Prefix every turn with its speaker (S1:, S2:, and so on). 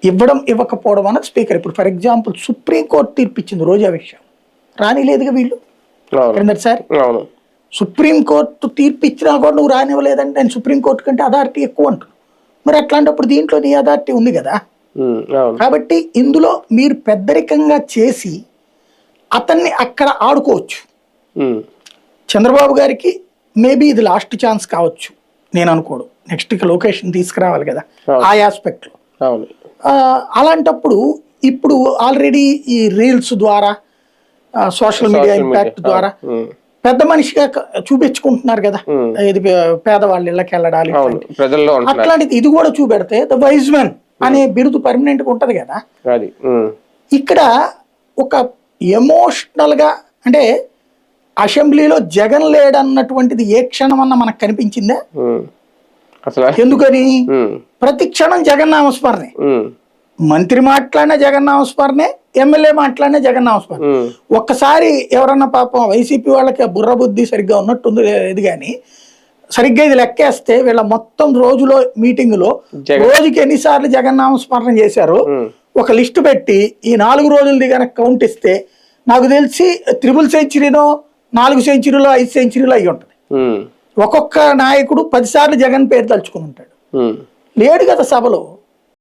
S1: ఇవ్వడం ఇవ్వకపోవడం అన్నది స్పీకర్. ఇప్పుడు ఫర్ ఎగ్జాంపుల్ సుప్రీంకోర్టు తీర్పిచ్చింది రోజా విషయం, రానిలేదుగా వీళ్ళు సార్. సుప్రీంకోర్టు తీర్పిచ్చినా కూడా నువ్వు రానివ్వలేదంటే నేను సుప్రీంకోర్టు కంటే అథారిటీ ఎక్కువ అంటున్నాను. మరి అట్లాంటప్పుడు దీంట్లో నీ అథారిటీ ఉంది కదా. కాబట్టి ఇందులో మీరు పెద్దరికంగా చేసి అతన్ని అక్కడ ఆడుకోవచ్చు. చంద్రబాబు గారికి మేబీ ఇది లాస్ట్ ఛాన్స్ కావచ్చు నేను అనుకోడు. నెక్స్ట్ లొకేషన్ తీసుకురావాలి కదా ఆ ఆస్పెక్ట్ లో. అలాంటప్పుడు ఇప్పుడు ఆల్రెడీ ఈ రీల్స్ ద్వారా సోషల్ మీడియా ఇంపాక్ట్ ద్వారా పెద్ద మనిషిగా చూపించుకుంటున్నారు కదా, ఇది పేదవాళ్ళ ఇళ్ళకి వెళ్ళడాలి అట్లాంటిది. ఇది కూడా చూపెడితే ద వైజ్ మ్యాన్ అనే బిరుదు పర్మనెంట్ గా ఉంటది కదా. ఇక్కడ ఒక ఎమోషనల్ గా అంటే అసెంబ్లీలో జగన్ లేడన్నటువంటిది ఏ క్షణం అన్న మనకు కనిపించిందా? ఎందుకని ప్రతి క్షణం జగన్ నామస్మరణే. మంత్రి మాట్లాడినా జగన్ నామస్మరణే, ఎమ్మెల్యే మాట్లాడినా జగన్ నామస్మరణ. ఒక్కసారి ఎవరన్నా పాపం వైసీపీ వాళ్ళకి బుర్ర బుద్ధి సరిగ్గా ఉన్నట్టుంది ఇది కానీ సరిగ్గా ఇది లెక్కేస్తే వీళ్ళ మొత్తం రోజులో మీటింగ్ లో రోజుకి ఎన్నిసార్లు జగన్ నామస్మరణ చేశారు ఒక లిస్టు పెట్టి ఈ 4 రోజులది కనుక కౌంట్ ఇస్తే నాకు తెలిసి 3 సెంచరీనో 4 సెంచరీలో 5 సెంచరీలో అయ్యి ఉంటుంది. ఒక్కొక్క నాయకుడు 10 సార్లు జగన్ పేరు తలుచుకుని ఉంటాడు. లేడు కదా సభలో.